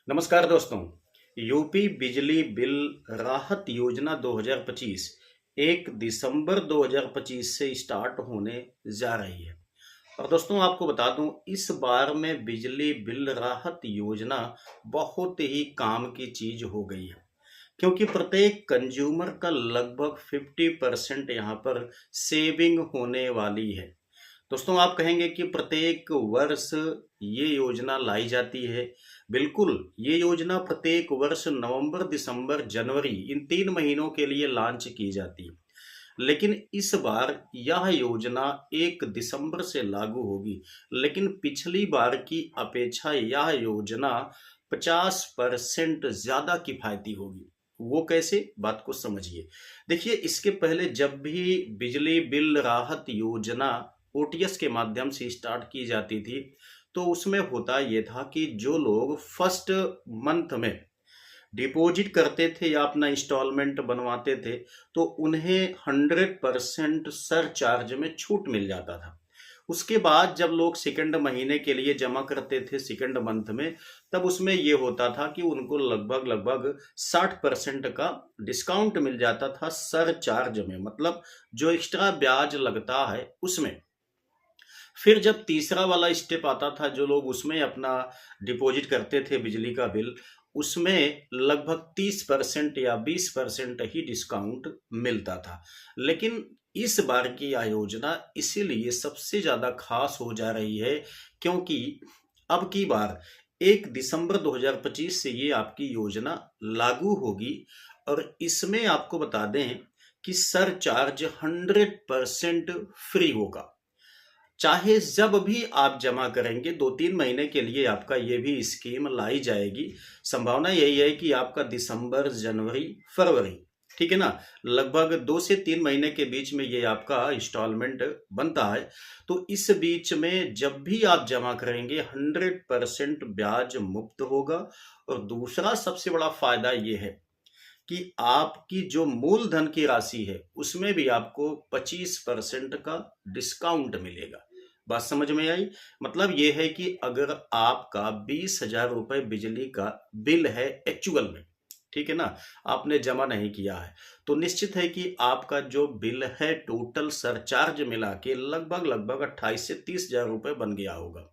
नमस्कार दोस्तों। यूपी बिजली बिल राहत योजना 2025 1 दिसंबर 2025 से स्टार्ट होने जा रही है। और दोस्तों आपको बता दूं, इस बार में बिजली बिल राहत योजना बहुत ही काम की चीज हो गई है, क्योंकि प्रत्येक कंज्यूमर का लगभग 50% यहाँ पर सेविंग होने वाली है। दोस्तों आप कहेंगे कि प्रत्येक वर्ष ये योजना लाई जाती है। बिल्कुल, ये योजना प्रत्येक वर्ष नवंबर, दिसंबर, जनवरी इन 3 महीनों के लिए लॉन्च की जाती है। लेकिन इस बार यह योजना 1 दिसंबर से लागू होगी। लेकिन पिछली बार की अपेक्षा यह योजना 50% ज़्यादा किफ़ायती होगी। वो कैसे? बात को समझिए। देखिए, इसके पहले जब भी बिजली बिल राहत योजना ओटीएस के माध्यम से स्टार्ट की जाती थी, तो उसमें होता ये था कि जो लोग फर्स्ट मंथ में डिपॉजिट करते थे या अपना इंस्टॉलमेंट बनवाते थे, तो उन्हें 100% सरचार्ज में छूट मिल जाता था। उसके बाद जब लोग सेकंड महीने के लिए जमा करते थे सेकंड मंथ में, तब उसमें ये होता था कि उनको लगभग लगभग 60% का डिस्काउंट मिल जाता था सरचार्ज में, मतलब जो एक्स्ट्रा ब्याज लगता है उसमें। फिर जब तीसरा वाला स्टेप आता था, जो लोग उसमें अपना डिपॉजिट करते थे बिजली का बिल, उसमें लगभग 30% या 20% ही डिस्काउंट मिलता था। लेकिन इस बार की यह योजना इसीलिए सबसे ज़्यादा खास हो जा रही है, क्योंकि अब की बार 1 दिसंबर 2025 से ये आपकी योजना लागू होगी। और इसमें आपको बता दें कि सरचार्ज 100% फ्री होगा। चाहे जब भी आप जमा करेंगे, 2-3 महीने के लिए आपका ये भी स्कीम लाई जाएगी। संभावना यही है कि आपका दिसंबर, जनवरी, फरवरी, ठीक है ना, लगभग 2 से 3 महीने के बीच में ये आपका इंस्टॉलमेंट बनता है। तो इस बीच में जब भी आप जमा करेंगे 100% ब्याज मुक्त होगा। और दूसरा सबसे बड़ा फायदा ये है कि आपकी जो मूलधन की राशि है उसमें भी आपको 25% का डिस्काउंट मिलेगा। बात समझ में आई? मतलब ये है कि अगर आपका 20,000 रुपए बिजली का बिल है एक्चुअल में, ठीक है ना, आपने जमा नहीं किया है, तो निश्चित है कि आपका जो बिल है टोटल सरचार्ज मिला के लगभग लगभग 28 से 30 हजार रुपए बन गया होगा।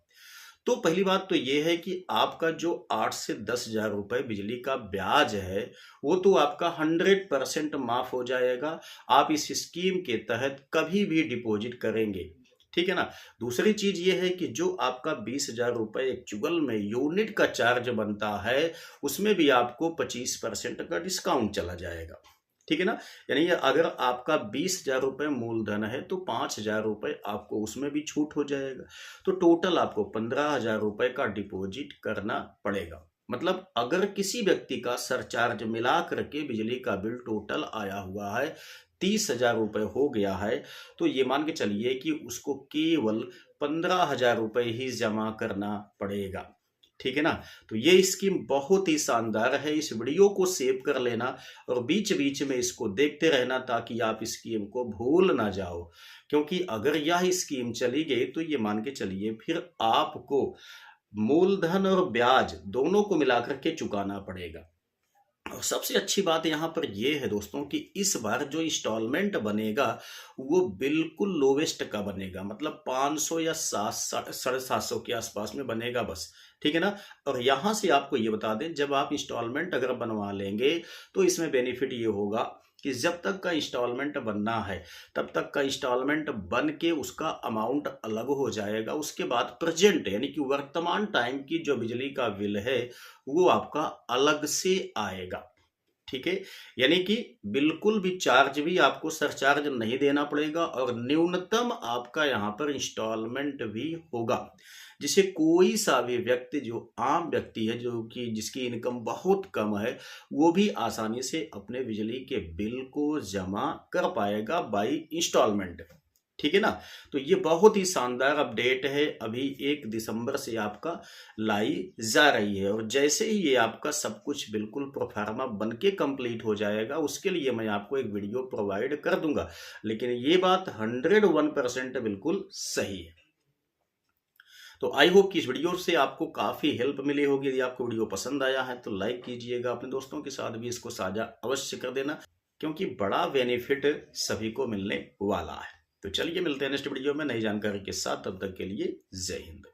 तो पहली बात तो ये है कि आपका जो 8 से 10 हजार रुपए बिजली का ब्याज है, वो तो आपका 100% माफ हो जाएगा। आप इस स्कीम के तहत कभी भी डिपॉजिट करेंगे, ठीक है ना। दूसरी चीज ये है कि जो आपका 20,000 रुपए एक्चुअल में यूनिट का चार्ज बनता है, उसमें भी आपको 25% का डिस्काउंट चला जाएगा, ठीक है ना। यानी अगर आपका 20,000 रुपए मूलधन है, तो 5,000 रुपए आपको उसमें भी छूट हो जाएगा। तो टोटल आपको 15,000 रुपए का डिपॉजिट करना पड़ेगा। मतलब अगर किसी व्यक्ति का सरचार्ज मिला करके बिजली का बिल टोटल आया हुआ है, 30,000 रुपए हो गया है, तो ये मान के चलिए कि उसको केवल 15,000 रुपए ही जमा करना पड़ेगा, ठीक है ना। तो ये स्कीम बहुत ही शानदार है। इस वीडियो को सेव कर लेना और बीच बीच में इसको देखते रहना, ताकि आप इस स्कीम को भूल ना जाओ। क्योंकि अगर यह स्कीम चली गई, तो ये मान के चलिए फिर आपको मूलधन और ब्याज दोनों को मिलाकर के चुकाना पड़ेगा। और सबसे अच्छी बात यहाँ पर यह है दोस्तों कि इस बार जो इंस्टॉलमेंट बनेगा, वो बिल्कुल लोवेस्ट का बनेगा, मतलब 500 या 700 के आसपास में बनेगा बस, ठीक है ना। और यहाँ से आपको ये बता दें, जब आप इंस्टॉलमेंट अगर बनवा लेंगे, तो इसमें बेनिफिट ये होगा कि जब तक का इंस्टॉलमेंट बनना है, तब तक का इंस्टॉलमेंट बन के उसका अमाउंट अलग हो जाएगा। उसके बाद प्रेजेंट यानी कि वर्तमान टाइम की जो बिजली का बिल है, वो आपका अलग से आएगा, ठीक है। यानी कि बिल्कुल भी चार्ज भी आपको सरचार्ज नहीं देना पड़ेगा, और न्यूनतम आपका यहाँ पर इंस्टॉलमेंट भी होगा, जिसे कोई सा भी व्यक्ति, जो आम व्यक्ति है, जो कि जिसकी इनकम बहुत कम है, वो भी आसानी से अपने बिजली के बिल को जमा कर पाएगा बाई इंस्टॉलमेंट, ठीक है ना। तो ये बहुत ही शानदार अपडेट है, अभी 1 दिसंबर से आपका लाई जा रही है। और जैसे ही ये आपका सब कुछ बिल्कुल प्रोफार्मा बन के कंप्लीट हो जाएगा, उसके लिए मैं आपको एक वीडियो प्रोवाइड कर दूंगा। लेकिन ये बात 101% बिल्कुल सही है। तो आई होप कि इस वीडियो से आपको काफ़ी हेल्प मिली होगी। यदि आपको वीडियो पसंद आया है तो लाइक कीजिएगा, अपने दोस्तों के साथ भी इसको साझा अवश्य कर देना, क्योंकि बड़ा बेनिफिट सभी को मिलने वाला है। तो चलिए मिलते हैं नेक्स्ट वीडियो में नई जानकारी के साथ, तब तक के लिए जय हिंद।